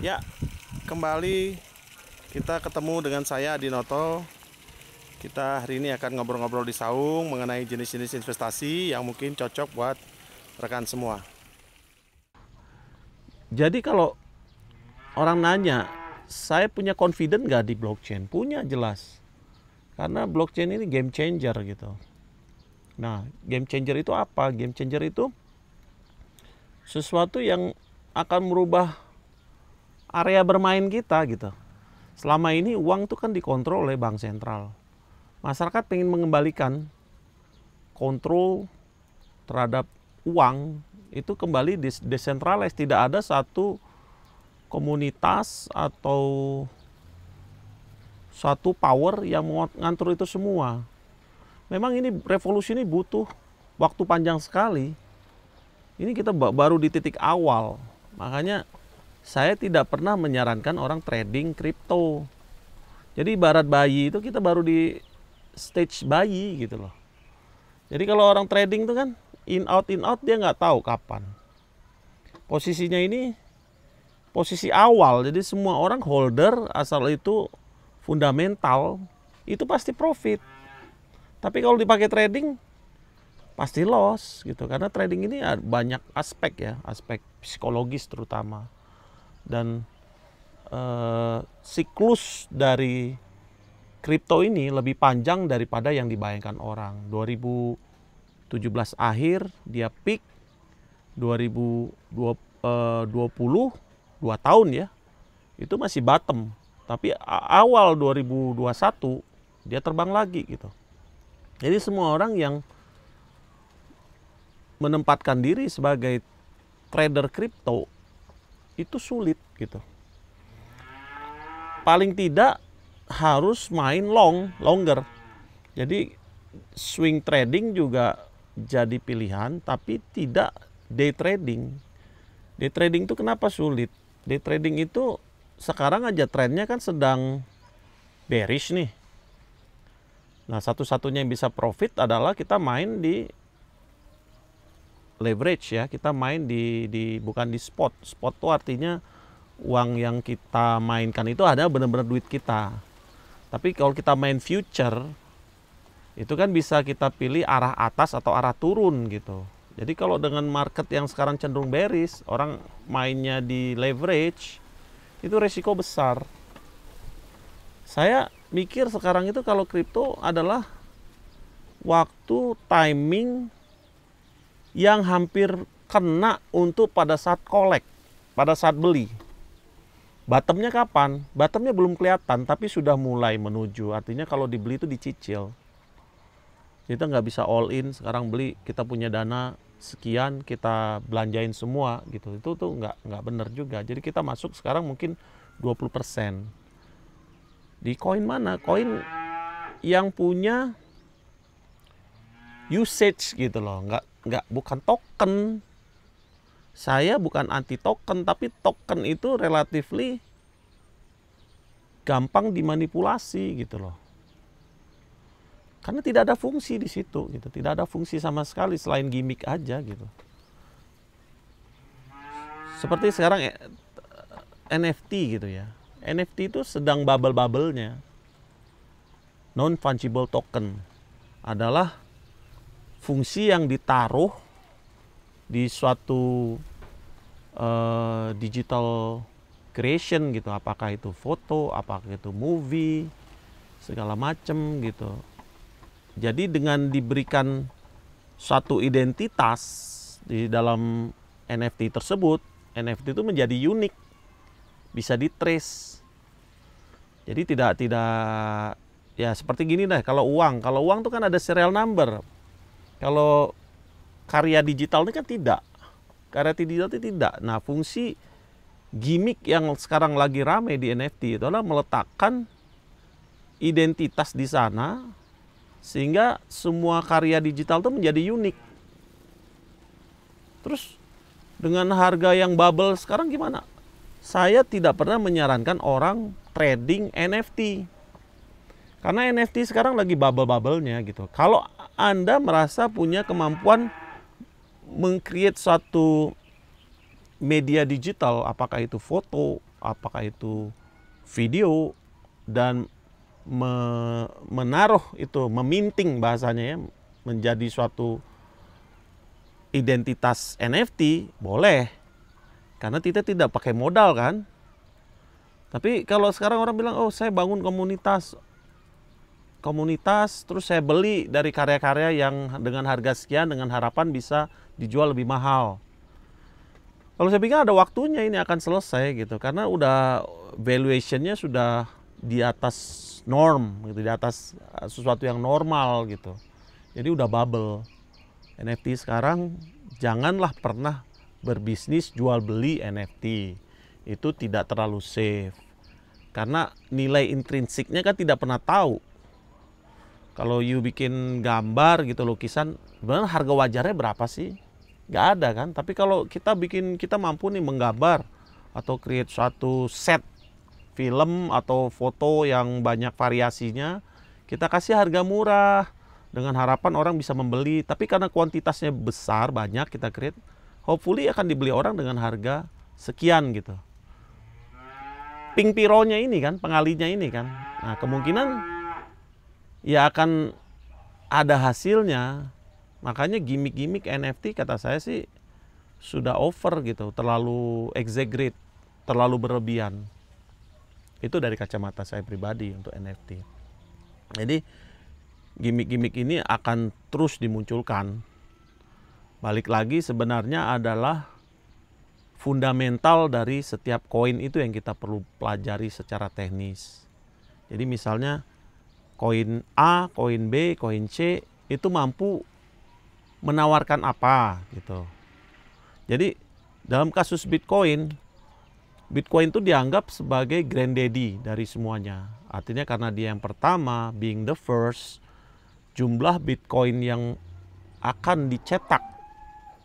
Ya, kembali kita ketemu dengan saya Adinoto. Kita hari ini akan ngobrol-ngobrol di Saung mengenai jenis-jenis investasi yang mungkin cocok buat rekan semua. Jadi kalau orang nanya, saya punya confident nggak di blockchain? Punya, jelas. Karena blockchain ini game changer gitu. Nah, game changer itu apa? Game changer itu sesuatu yang akan merubah area bermain kita gitu. Selama ini uang tuh kan dikontrol oleh bank sentral. Masyarakat ingin mengembalikan kontrol terhadap uang itu kembali desentralized. Tidak ada satu komunitas atau suatu power yang mengatur itu semua. Memang ini revolusi ini butuh waktu panjang sekali. Ini kita baru di titik awal. Makanya saya tidak pernah menyarankan orang trading kripto. Jadi ibarat bayi itu kita baru di stage bayi gitu loh. Jadi kalau orang trading itu kan in out dia nggak tahu kapan. Posisinya ini posisi awal, jadi semua orang holder asal itu fundamental itu pasti profit. Tapi kalau dipakai trading pasti loss gitu, karena trading ini banyak aspek ya, aspek psikologis terutama, dan siklus dari kripto ini lebih panjang daripada yang dibayangkan orang. 2017 akhir dia peak, 2020 2 tahun ya, itu masih bottom. Tapi awal 2021 dia terbang lagi gitu. Jadi semua orang yang menempatkan diri sebagai trader kripto itu sulit gitu. Paling tidak harus main longer. Jadi swing trading juga jadi pilihan, tapi tidak day trading. Day trading itu kenapa sulit? Day trading itu sekarang aja trennya kan sedang bearish nih. Nah, satu-satunya yang bisa profit adalah kita main di leverage ya, kita main di bukan di spot. Spot itu artinya uang yang kita mainkan itu ada benar-benar duit kita. Tapi kalau kita main future, itu kan bisa kita pilih arah atas atau arah turun gitu. Jadi kalau dengan market yang sekarang cenderung bearish, orang mainnya di leverage, itu resiko besar. Saya mikir sekarang itu kalau kripto adalah waktu timing yang hampir kena untuk pada saat collect, pada saat beli. Bottomnya kapan? Bottomnya belum kelihatan, tapi sudah mulai menuju. Artinya kalau dibeli itu dicicil. Kita nggak bisa all in, sekarang beli, kita punya dana sekian, kita belanjain semua gitu. Itu tuh nggak benar juga. Jadi kita masuk sekarang mungkin 20%. Di koin mana? Koin yang punya usage gitu loh, nggak bukan token. Saya bukan anti token, tapi token itu relatively gampang dimanipulasi gitu loh. Karena tidak ada fungsi di situ gitu, tidak ada fungsi sama sekali selain gimmick aja gitu. Seperti sekarang NFT gitu ya. NFT itu sedang bubble-bubblenya. Non fungible token adalah fungsi yang ditaruh di suatu digital creation gitu, apakah itu foto, apakah itu movie, segala macam gitu. Jadi dengan diberikan suatu identitas di dalam NFT tersebut, NFT itu menjadi unik, bisa di-trace. Jadi tidak ya seperti gini deh, kalau uang itu kan ada serial number. Kalau karya digital ini kan tidak. Karya digital itu tidak. Nah, fungsi gimmick yang sekarang lagi rame di NFT itu adalah meletakkan identitas di sana sehingga semua karya digital itu menjadi unik. Terus dengan harga yang bubble sekarang gimana? Saya tidak pernah menyarankan orang trading NFT. Karena NFT sekarang lagi bubble-bubblenya gitu. Kalau Anda merasa punya kemampuan meng-create suatu media digital, apakah itu foto, apakah itu video, dan menaruh itu, meminting bahasanya ya, menjadi suatu identitas NFT, boleh. Karena kita tidak pakai modal kan. Tapi kalau sekarang orang bilang, oh saya bangun komunitas, terus saya beli dari karya-karya yang dengan harga sekian dengan harapan bisa dijual lebih mahal. Kalau saya pikir ada waktunya ini akan selesai gitu, karena udah valuationnya sudah di atas norm gitu, di atas sesuatu yang normal gitu. Jadi udah bubble. NFT sekarang janganlah pernah berbisnis jual beli NFT. Itu tidak terlalu safe. Karena nilai intrinsiknya kan tidak pernah tahu. Kalau you bikin gambar gitu, lukisan, sebenarnya harga wajarnya berapa sih? Nggak ada kan. Tapi kalau kita mampu nih menggambar atau create suatu set film atau foto yang banyak variasinya, kita kasih harga murah dengan harapan orang bisa membeli. Tapi karena kuantitasnya besar, banyak kita create, hopefully akan dibeli orang dengan harga sekian gitu. Pink Piro-nya ini kan, pengalinya ini kan. Nah, kemungkinan ya akan ada hasilnya. Makanya gimmick-gimmick NFT kata saya sih sudah over gitu, terlalu exaggerate, terlalu berlebihan. Itu dari kacamata saya pribadi untuk NFT. Jadi gimmick-gimmick ini akan terus dimunculkan. Balik lagi sebenarnya adalah fundamental dari setiap koin itu yang kita perlu pelajari secara teknis. Jadi misalnya koin A, koin B, koin C itu mampu menawarkan apa gitu. Jadi dalam kasus Bitcoin itu dianggap sebagai granddaddy dari semuanya. Artinya karena dia yang pertama, being the first, jumlah Bitcoin yang akan dicetak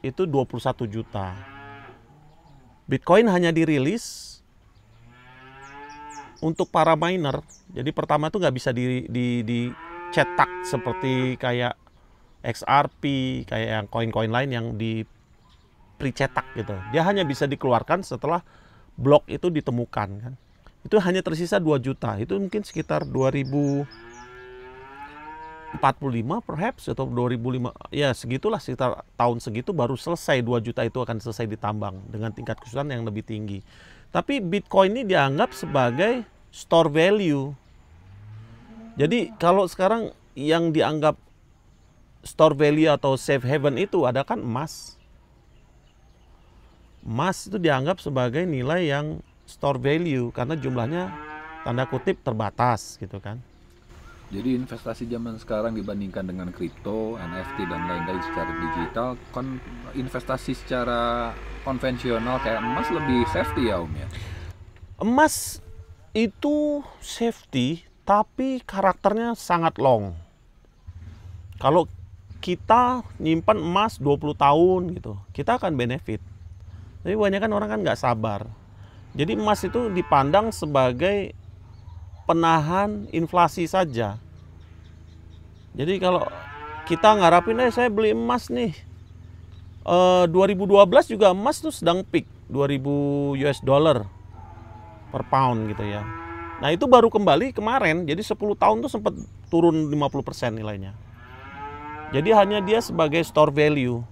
itu 21 juta. Bitcoin hanya dirilis untuk para miner. Jadi pertama itu nggak bisa dicetak seperti kayak XRP, kayak yang koin-koin lain yang di pre-cetak gitu. Dia hanya bisa dikeluarkan setelah blok itu ditemukan kan. Itu hanya tersisa 2 juta. Itu mungkin sekitar 2045 perhaps atau 2005. Ya segitulah, sekitar tahun segitu baru selesai 2 juta itu akan selesai ditambang dengan tingkat kesulitan yang lebih tinggi. Tapi Bitcoin ini dianggap sebagai store value. Jadi kalau sekarang yang dianggap store value atau safe haven itu ada kan emas. Emas itu dianggap sebagai nilai yang store value karena jumlahnya tanda kutip terbatas gitu kan. Jadi investasi zaman sekarang dibandingkan dengan kripto, NFT dan lain-lain secara digital, kan investasi secara konvensional kayak emas lebih safety ya Om ya? Emas itu safety tapi karakternya sangat long. Kalau kita nyimpan emas 20 tahun gitu, kita akan benefit. Tapi banyak kan orang kan nggak sabar. Jadi emas itu dipandang sebagai penahan inflasi saja. Jadi kalau kita ngarapin, saya beli emas nih. 2012 juga emas tuh sedang peak, 2000 US dollar per pound gitu ya. Nah itu baru kembali kemarin, jadi 10 tahun tuh sempat turun 50% nilainya. Jadi hanya dia sebagai store value.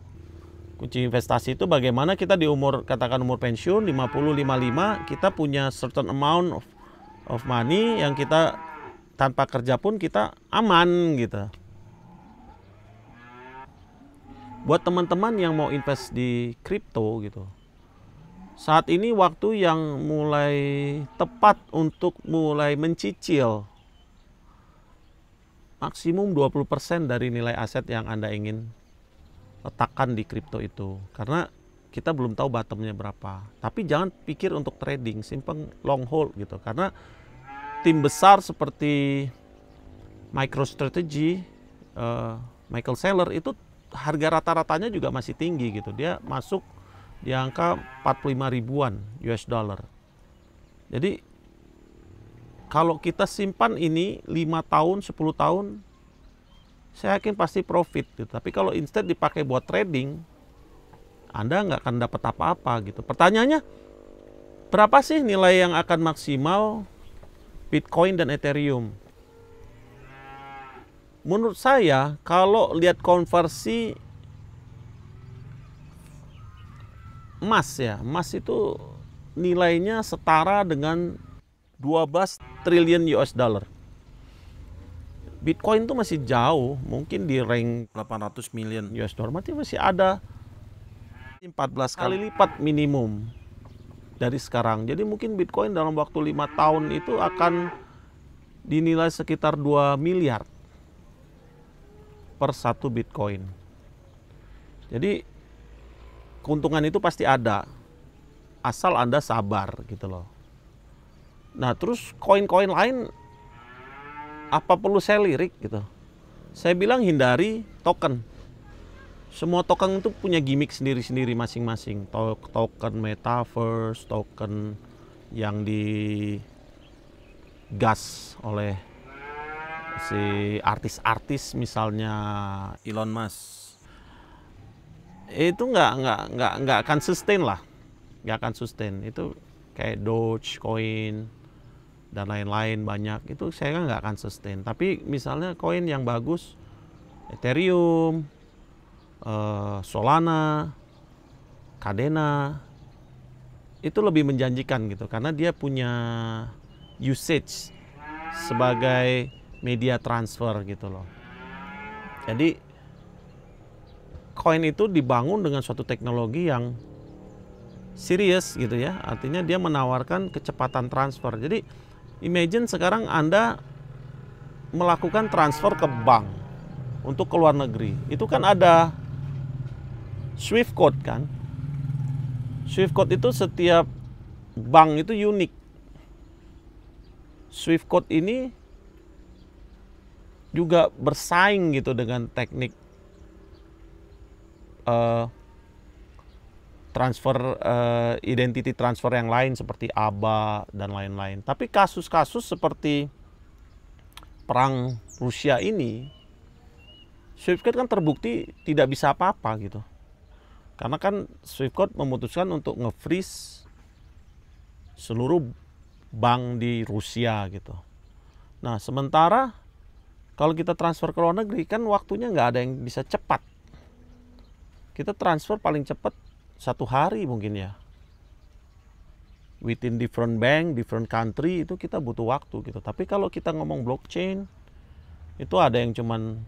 Kunci investasi itu bagaimana kita di umur, katakan umur pensiun 50-55, kita punya certain amount of money yang kita tanpa kerja pun kita aman gitu. Buat teman-teman yang mau invest di kripto gitu, saat ini waktu yang mulai tepat untuk mulai mencicil maksimum 20% dari nilai aset yang Anda ingin letakkan di kripto itu. Karena kita belum tahu bottomnya berapa. Tapi jangan pikir untuk trading, simpen long hold gitu. Karena tim besar seperti MicroStrategy, Michael Saylor itu harga rata-ratanya juga masih tinggi gitu. Dia masuk di angka 45 ribuan US dollar. Jadi kalau kita simpan ini 5 tahun, 10 tahun, saya yakin pasti profit gitu. Tapi kalau instead dipakai buat trading, Anda nggak akan dapat apa-apa gitu. Pertanyaannya, Berapa sih nilai yang akan maksimal Bitcoin dan Ethereum? Menurut saya, kalau lihat konversi emas ya, emas itu nilainya setara dengan 12 triliun US dollar. Bitcoin itu masih jauh, mungkin di rank 800 million US dollar, masih ada 14 kali lipat minimum dari sekarang. Jadi mungkin Bitcoin dalam waktu 5 tahun itu akan dinilai sekitar 2 miliar per satu Bitcoin. Jadi keuntungan itu pasti ada, asal Anda sabar gitu loh. Nah terus koin-koin lain, apa perlu saya lirik gitu? Saya bilang hindari token. Semua token itu punya gimmick sendiri-sendiri masing-masing. Token metaverse, token yang digas oleh si artis-artis misalnya Elon Musk. Itu nggak akan sustain lah, nggak akan sustain. Itu kayak Dogecoin dan lain-lain banyak, itu saya kan nggak akan sustain. Tapi misalnya koin yang bagus, Ethereum, Solana, Cardano, itu lebih menjanjikan gitu, karena dia punya usage sebagai media transfer gitu loh. Jadi koin itu dibangun dengan suatu teknologi yang serius gitu ya, artinya dia menawarkan kecepatan transfer. Jadi imagine sekarang Anda melakukan transfer ke bank untuk ke luar negeri. Itu kan ada Swift code kan. Swift code itu setiap bank itu unik. Swift code ini juga bersaing gitu dengan teknik transfer, identity transfer yang lain seperti ABA dan lain-lain. Tapi kasus-kasus seperti perang Rusia ini, Swift code kan terbukti tidak bisa apa-apa gitu. Karena kan Swift code memutuskan untuk nge-freeze seluruh bank di Rusia gitu. Nah sementara kalau kita transfer ke luar negeri kan waktunya nggak ada yang bisa cepat. Kita transfer paling cepat 1 hari mungkin ya. Within different bank, different country itu kita butuh waktu gitu. Tapi kalau kita ngomong blockchain, itu ada yang cuman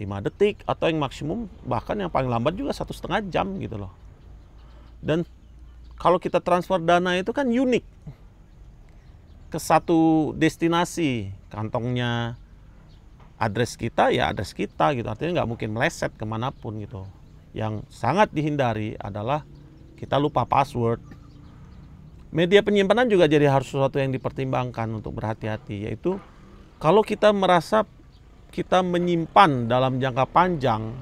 5 detik atau yang maksimum bahkan yang paling lambat juga 1,5 jam gitu loh. Dan kalau kita transfer dana itu kan unik ke satu destinasi, kantongnya address kita ya address kita gitu, artinya nggak mungkin meleset kemanapun gitu. Yang sangat dihindari adalah kita lupa password. Media penyimpanan juga jadi harus sesuatu yang dipertimbangkan untuk berhati-hati, yaitu kalau kita merasa kita menyimpan dalam jangka panjang,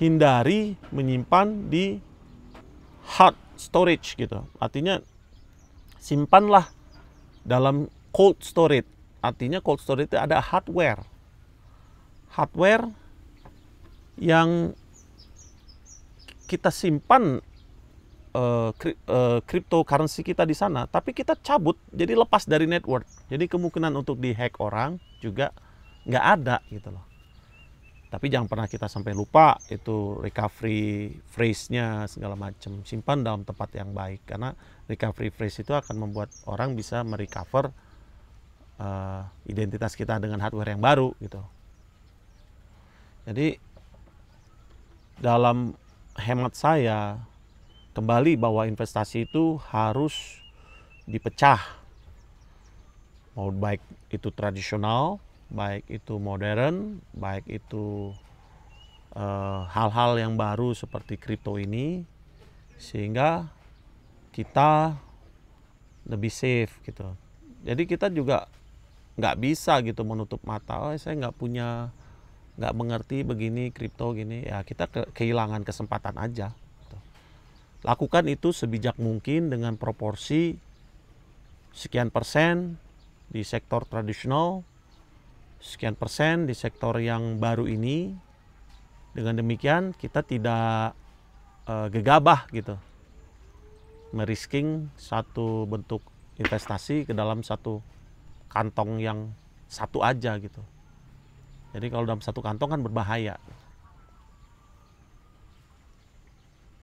hindari menyimpan di hard storage gitu. Artinya simpanlah dalam cold storage. Artinya cold storage itu ada hardware. Hardware yang kita simpan cryptocurrency kita di sana, tapi kita cabut jadi lepas dari network. Jadi kemungkinan untuk dihack orang juga nggak ada gitu loh. Tapi jangan pernah kita sampai lupa itu recovery phrase-nya segala macam. Simpan dalam tempat yang baik, karena recovery phrase itu akan membuat orang bisa merecover identitas kita dengan hardware yang baru gitu. Jadi dalam hemat saya kembali bahwa investasi itu harus dipecah, mau baik itu tradisional, baik itu modern, baik itu hal-hal yang baru seperti kripto ini, sehingga kita lebih safe gitu. Jadi kita juga nggak bisa gitu menutup mata, oh saya nggak mengerti begini kripto gini, ya kita kehilangan kesempatan aja. Lakukan itu sebijak mungkin dengan proporsi sekian persen di sektor tradisional, sekian persen di sektor yang baru ini. Dengan demikian kita tidak gegabah gitu. merisking satu bentuk investasi ke dalam satu kantong yang satu aja gitu. Jadi kalau dalam satu kantong kan berbahaya.